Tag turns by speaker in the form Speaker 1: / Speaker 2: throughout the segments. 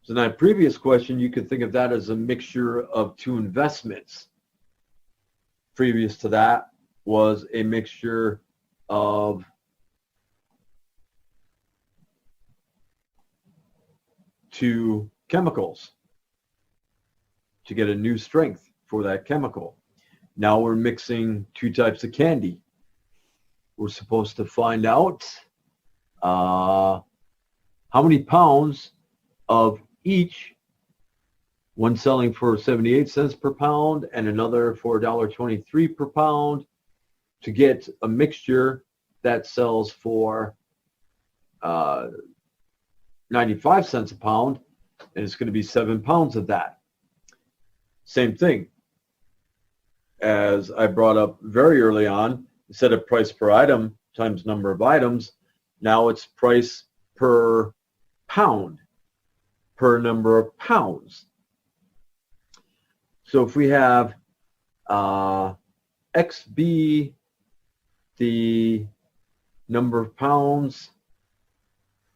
Speaker 1: So in that previous question, you could think of that as a mixture of two investments. Previous to that was a mixture of two chemicals to get a new strength for that chemical. Now we're mixing two types of candy. We're supposed to find out how many pounds of each, one selling for 78 cents per pound and another for $1.23 per pound, to get a mixture that sells for 95 cents a pound, and it's going to be 7 pounds of that. Same thing as I brought up very early on, instead of price per item times number of items, now it's price per pound per number of pounds. So if we have X be the number of pounds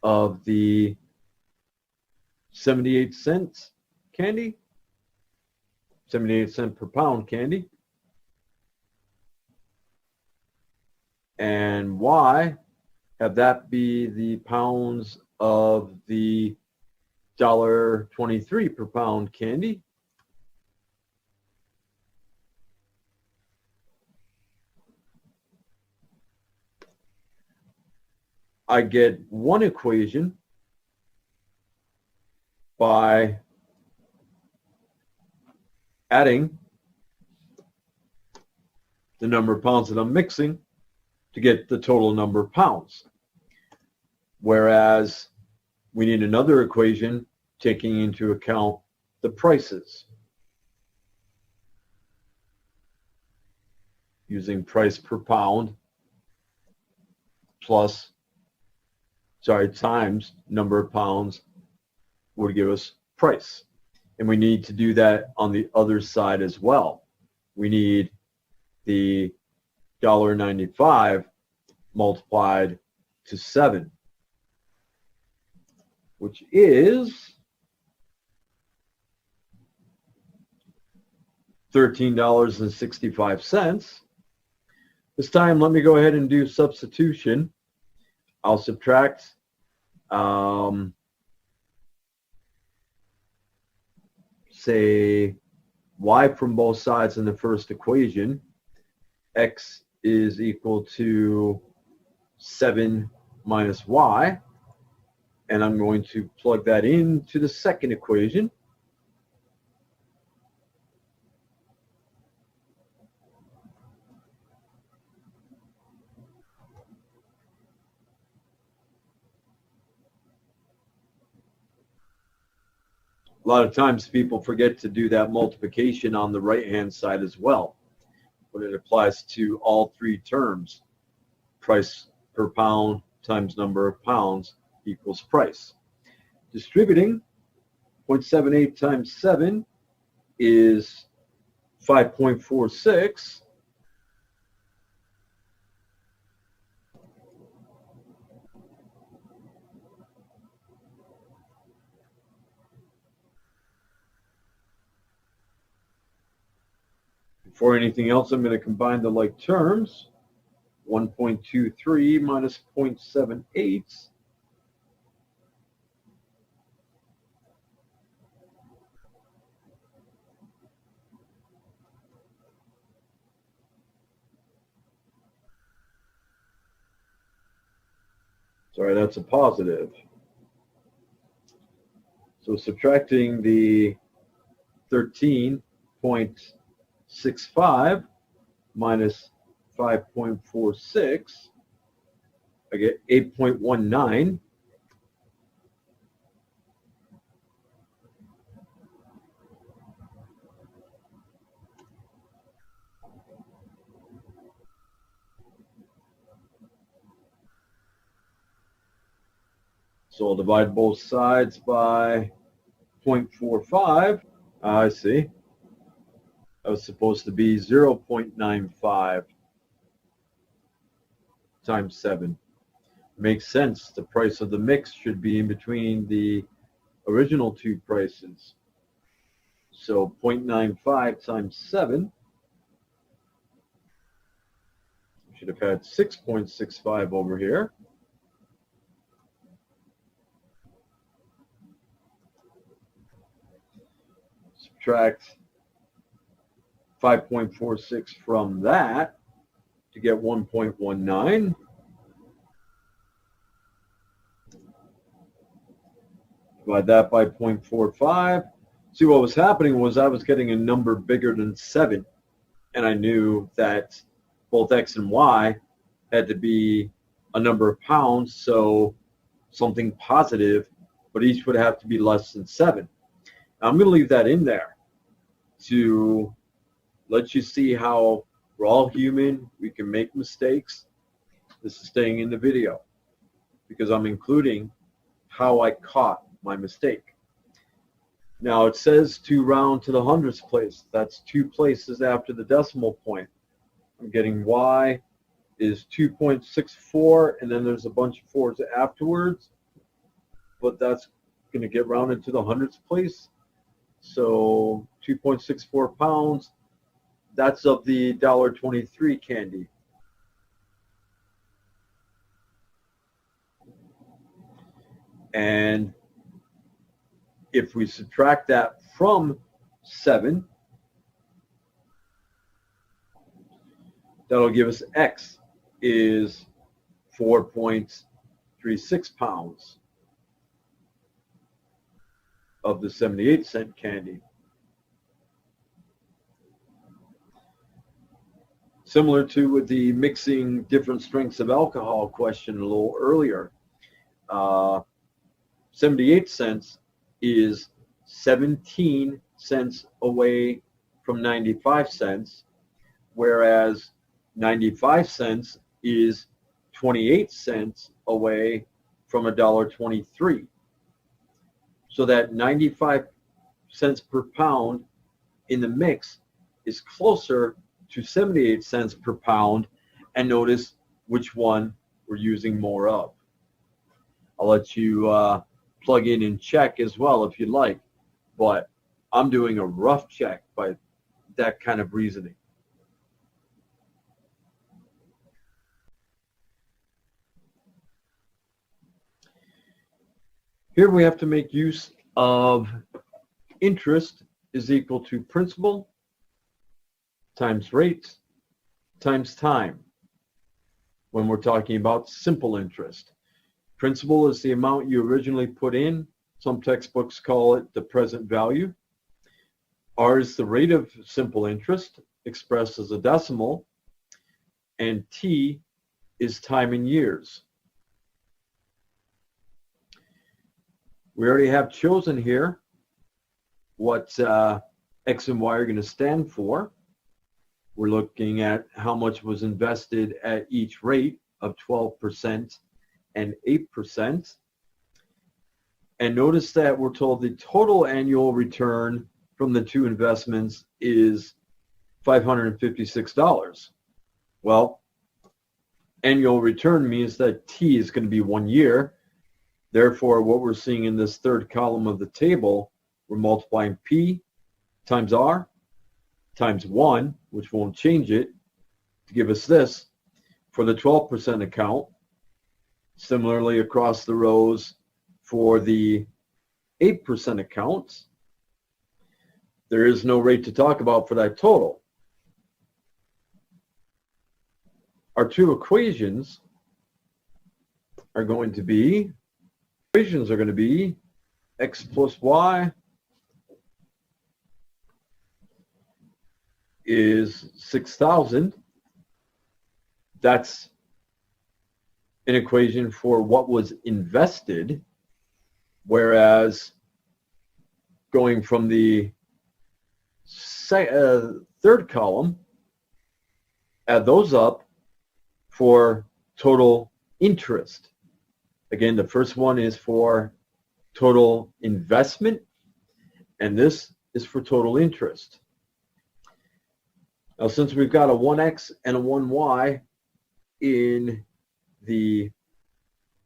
Speaker 1: of the 78 cents candy, 78 cent per pound candy, and Y, have that be the pounds of the $1.23 per pound candy. I get one equation by adding the number of pounds that I'm mixing to get the total number of pounds. Whereas we need another equation taking into account the prices, using price per pound times number of pounds would give us price. And we need to do that on the other side as well. We need the $1.95 multiplied to 7, which is $13.65. This time, let me go ahead and do substitution. I'll subtract say y from both sides in the first equation. X is equal to 7 minus y, and I'm going to plug that into the second equation. A lot of times people forget to do that multiplication on the right-hand side as well, but it applies to all three terms. Price per pound times number of pounds equals price. Distributing, 0.78 times 7 is 5.46. Before anything else, I'm going to combine the like terms. 1.23 minus 0.78. Sorry, that's a positive. So subtracting the 13.65 minus 5.46, I get 8.19. So I'll divide both sides by 0.45. I see. That was supposed to be 0.95 times 7. Makes sense. The price of the mix should be in between the original two prices. So 0.95 times 7, should have had 6.65 over here. Subtract 5.46 from that to get 1.19. Divide that by 0.45. See, what was happening was I was getting a number bigger than 7, and I knew that both X and Y had to be a number of pounds, so something positive, but each would have to be less than 7. Now, I'm going to leave that in there to let you see how we're all human. We can make mistakes. This is staying in the video because I'm including how I caught my mistake. Now it says to round to the hundredths place. That's 2 places after the decimal point. I'm getting Y is 2.64, and then there's a bunch of 4s afterwards, but that's going to get rounded to the hundredths place. So 2.64 pounds, that's of the $1.23 candy. And if we subtract that from 7, that'll give us X is 4.36 pounds of the 78-cent candy. Similar to with the mixing different strengths of alcohol question a little earlier, 78 cents is 17 cents away from 95 cents, whereas 95 cents is 28 cents away from $1.23. So that 95 cents per pound in the mix is closer to 78 cents per pound, and notice which one we're using more of. I'll let you plug in and check as well if you'd like, but I'm doing a rough check by that kind of reasoning. Here we have to make use of interest is equal to principal times rates times time when we're talking about simple interest. Principal is the amount you originally put in. Some textbooks call it the present value. R is the rate of simple interest expressed as a decimal, and T is time in years. We already have chosen here what X and Y are going to stand for. We're looking at how much was invested at each rate of 12% and 8%. And notice that we're told the total annual return from the two investments is $556. Well, annual return means that T is going to be 1 year. Therefore, what we're seeing in this third column of the table, we're multiplying P times R times 1, which won't change it, to give us this for the 12% account. Similarly, across the rows for the 8% accounts, there is no rate to talk about for that total. Our two equations are going to be X plus Y is 6,000. That's an equation for what was invested, whereas going from the third column, add those up for total interest. Again, the first one is for total investment, and this is for total interest. Now, since we've got a 1x and a 1y in the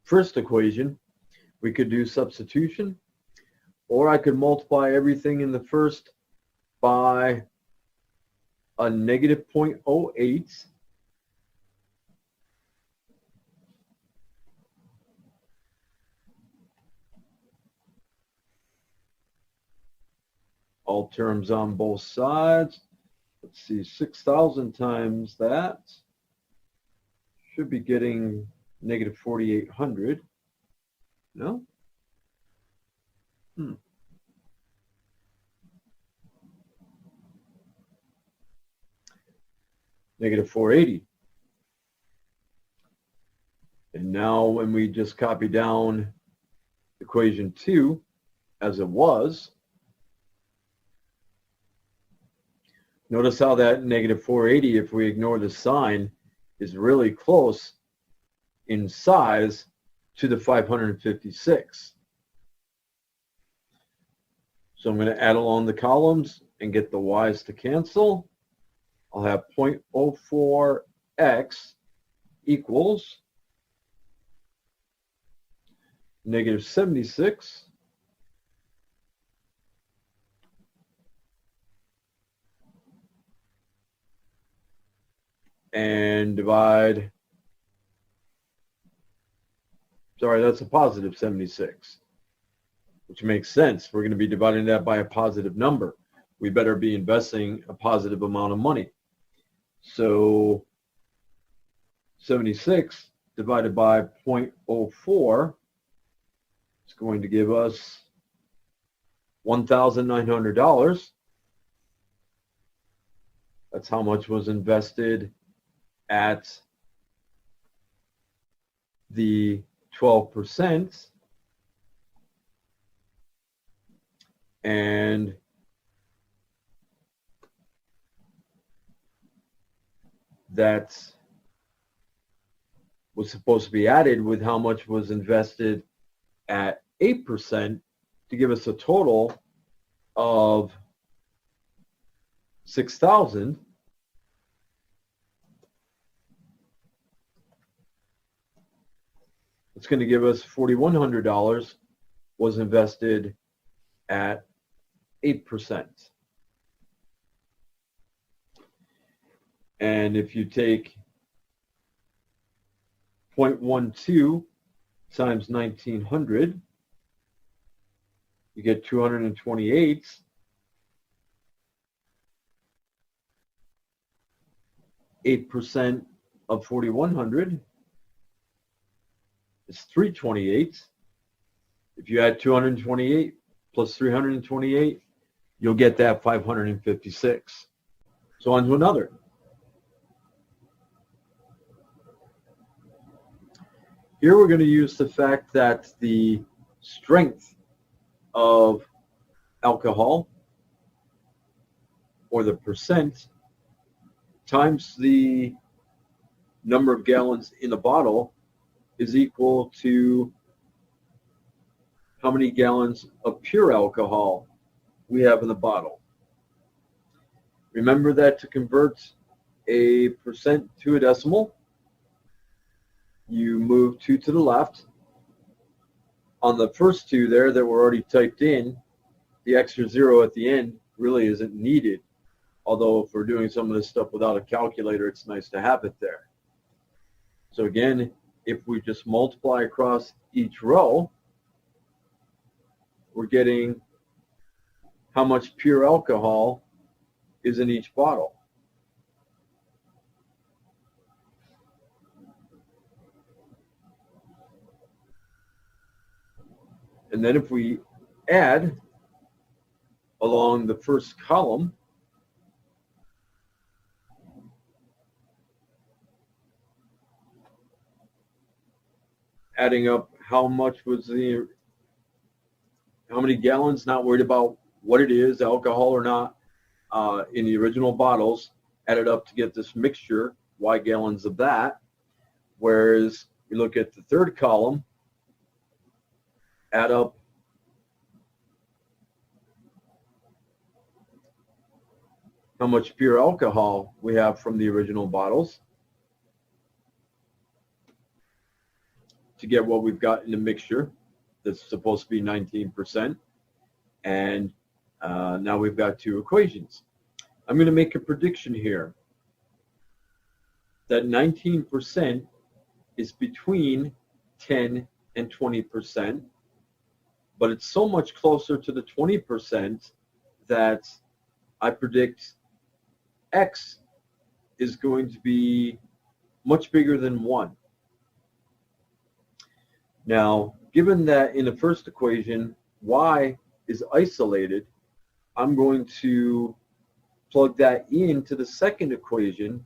Speaker 1: first equation, we could do substitution. Or I could multiply everything in the first by a negative 0.08. All terms on both sides. Let's see, 6,000 times that should be getting negative 4,800. No? Negative 480. And now when we just copy down equation 2 as it was, notice how that negative 480, if we ignore the sign, is really close in size to the 556. So I'm going to add along the columns and get the y's to cancel. I'll have 0.04x equals negative 76 and divide, sorry, that's a positive 76, which makes sense. We're going to be dividing that by a positive number. We better be investing a positive amount of money. So 76 divided by 0.04 is going to give us $1,900. That's how much was invested at the 12%. And that was supposed to be added with how much was invested at 8% to give us a total of 6,000. It's going to give us $4,100 was invested at 8%. And if you take 0.12 times 1,900, you get 228. %8 of 4,100 is 328. If you add 228 plus 328, you'll get that 556. So on to another. Here we're going to use the fact that the strength of alcohol, or the percent, times the number of gallons in the bottle is equal to how many gallons of pure alcohol we have in the bottle. Remember that to convert a percent to a decimal, you move 2 to the left. On the first 2 there that were already typed in, the extra 0 at the end really isn't needed. Although if we're doing some of this stuff without a calculator, it's nice to have it there. So again, if we just multiply across each row, we're getting how much pure alcohol is in each bottle. And then if we add along the first column, adding up how much was how many gallons, not worried about what it is, alcohol or not, in the original bottles, added up to get this mixture, Y gallons of that. Whereas we look at the third column, add up how much pure alcohol we have from the original bottles to get what we've got in the mixture that's supposed to be 19%. And now we've got two equations. I'm going to make a prediction here that 19% is between 10 and 20%, but it's so much closer to the 20% that I predict X is going to be much bigger than 1. Now, given that in the first equation, Y is isolated, I'm going to plug that into the second equation.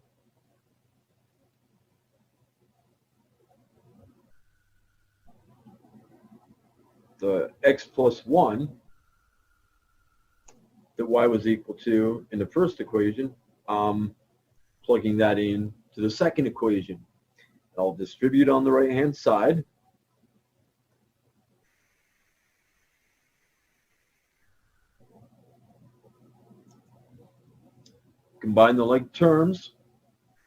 Speaker 1: The X plus 1 that Y was equal to in the first equation, plugging that in to the second equation. I'll distribute on the right-hand side. Combine the like terms.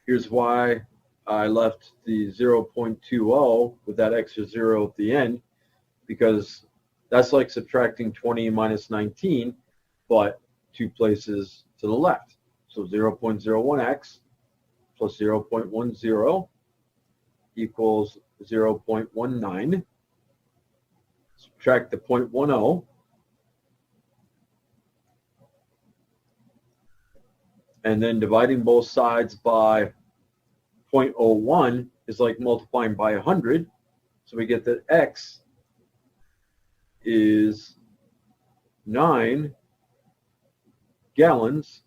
Speaker 1: Here's why I left the 0.20 with that extra 0 at the end, because that's like subtracting 20 minus 19, but 2 places to the left. So 0.01x plus 0.10 equals 0.19. Subtract the 0.10. And then dividing both sides by 0.01 is like multiplying by 100. So we get that X is 9 gallons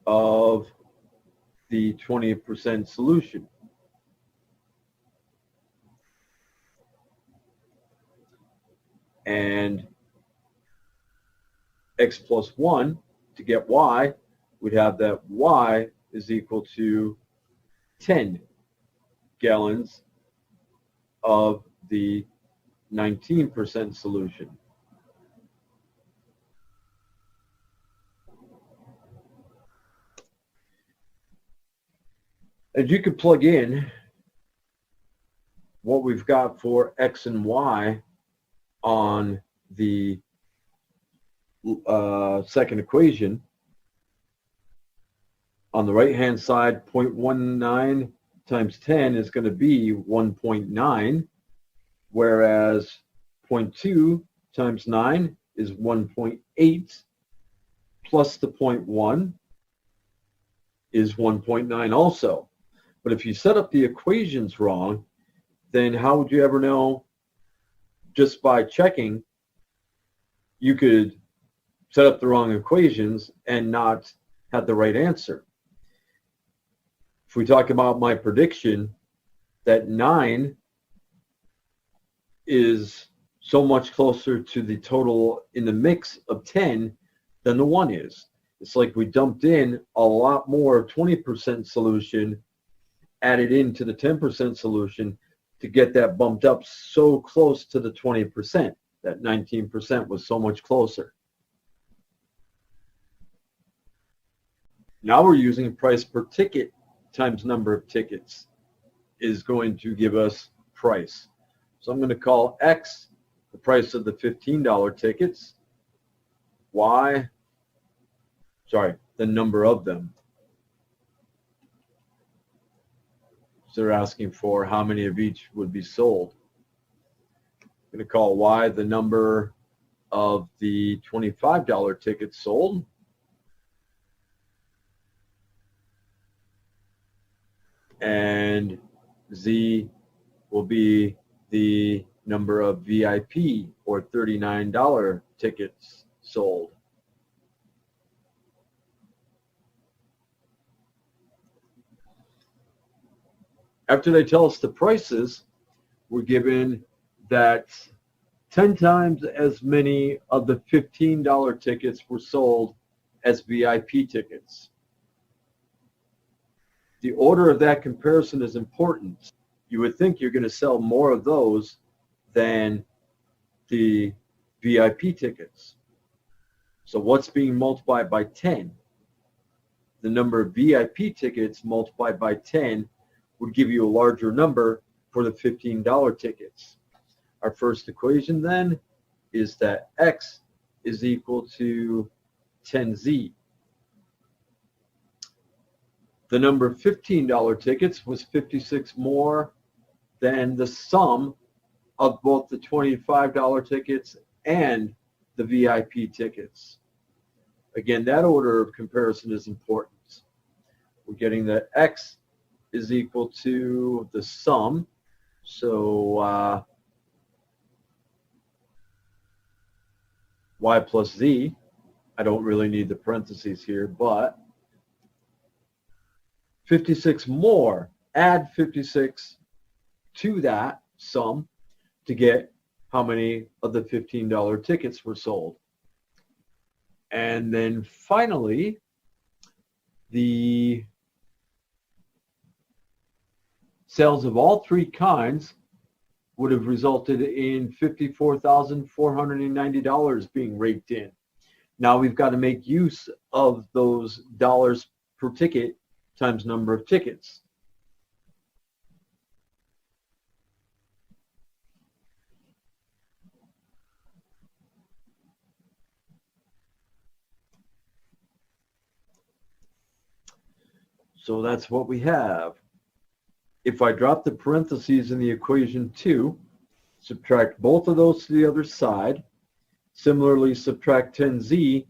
Speaker 1: of the 20% solution. And X plus 1, to get Y, we'd have that Y is equal to 10 gallons of the 19% solution. And you could plug in what we've got for X and Y on the second equation. On the right-hand side, 0.19 times 10 is going to be 1.9, whereas 0.2 times 9 is 1.8, plus the 0.1 is 1.9 also. But if you set up the equations wrong, then how would you ever know? Just by checking, you could set up the wrong equations and not have the right answer. If we talk about my prediction that 9 is so much closer to the total in the mix of 10 than the 1 is. It's like we dumped in a lot more 20% solution, added into the 10% solution to get that bumped up so close to the 20%. That 19% was so much closer. Now we're using price per ticket times number of tickets is going to give us price. So I'm going to call X the price of the $15 tickets, Y, the number of them. So they're asking for how many of each would be sold. I'm going to call Y the number of the $25 tickets sold. And Z will be the number of VIP or $39 tickets sold. After they tell us the prices, we're given that 10 times as many of the $15 tickets were sold as VIP tickets. The order of that comparison is important. You would think you're going to sell more of those than the VIP tickets. So what's being multiplied by 10? The number of VIP tickets multiplied by 10 would give you a larger number for the $15 tickets. Our first equation then is that X is equal to 10Z. The number of $15 tickets was 56 more than the sum of both the $25 tickets and the VIP tickets. Again, that order of comparison is important. We're getting that X is equal to the sum. So Y plus Z. I don't really need the parentheses here, but 56 more, add 56 to that sum to get how many of the $15 tickets were sold. And then finally, the sales of all three kinds would have resulted in $54,490 being raked in. Now we've got to make use of those dollars per ticket times number of tickets. So that's what we have. If I drop the parentheses in the equation 2, subtract both of those to the other side, similarly subtract 10Z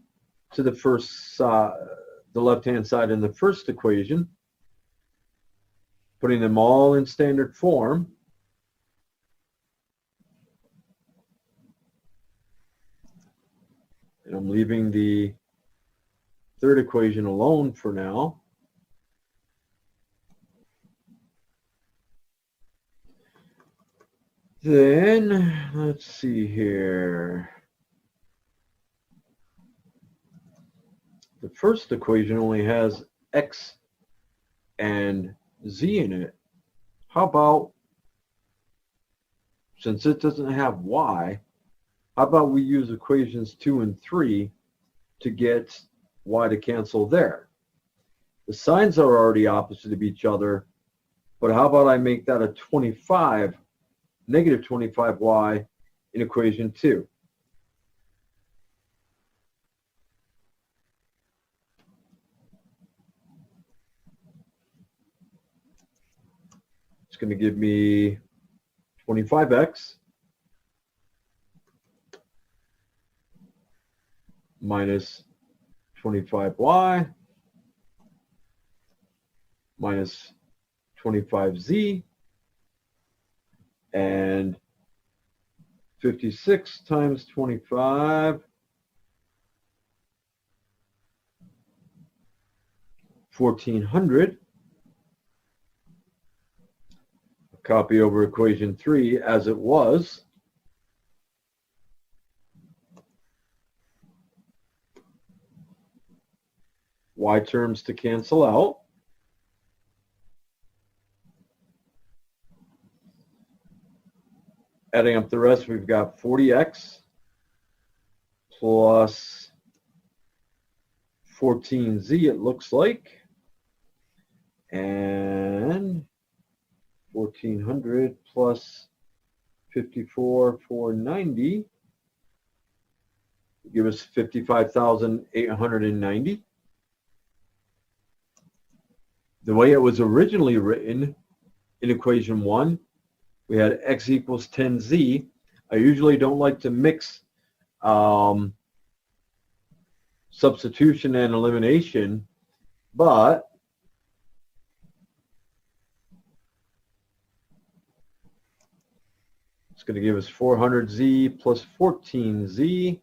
Speaker 1: to the first the left-hand side in the first equation, putting them all in standard form. And I'm leaving the third equation alone for now. Then, let's see here. The first equation only has X and Z in it. How about, since it doesn't have Y, how about we use equations 2 and 3 to get Y to cancel there? The signs are already opposite of each other, but how about I make that a 25, negative 25Y in equation 2? It's going to give me 25X minus 25Y minus 25Z, and 56 times 25, 1,400. Copy over equation 3 as it was. Y terms to cancel out. Adding up the rest, we've got 40X plus 14Z, it looks like, and 1,400 plus 54,490 give us 55,890. The way it was originally written in equation 1, we had X equals 10Z. I usually don't like to mix substitution and elimination, but it's going to give us 400Z plus 14Z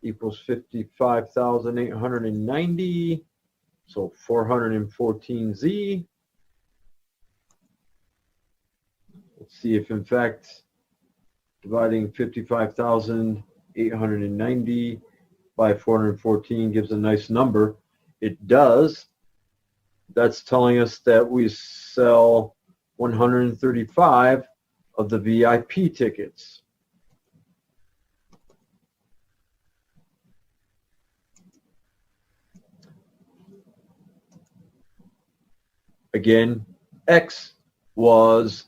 Speaker 1: equals 55,890. So 414Z. Let's see if, in fact, dividing 55,890 by 414 gives a nice number. It does. That's telling us that we sell 135 of the VIP tickets. Again, X was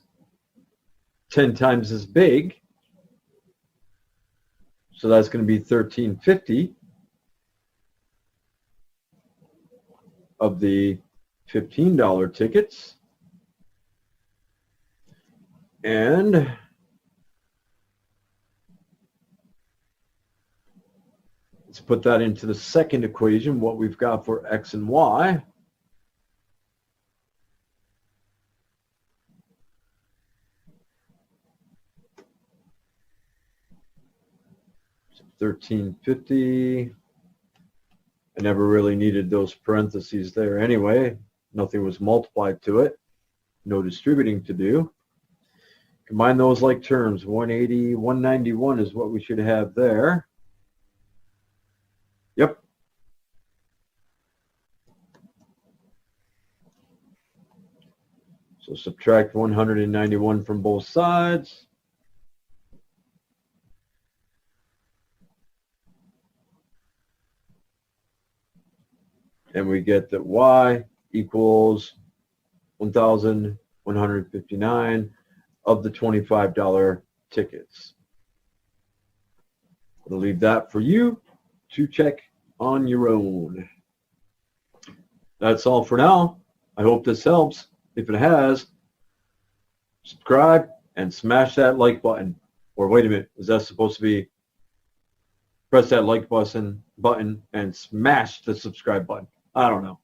Speaker 1: 10 times as big. So that's going to be $13.50 of the $15 tickets. And let's put that into the second equation, what we've got for X and Y. $13.50. I never really needed those parentheses there anyway. Nothing was multiplied to it. No distributing to do. Combine those like terms. 180, 191 is what we should have there. Yep. So subtract 191 from both sides. And we get that Y equals 1,159 of the $25 tickets. I'll leave that for you to check on your own. That's all for now. I hope this helps. If it has, subscribe and smash that like button. Or wait a minute, is that supposed to be press that like button and smash the subscribe button? I don't know.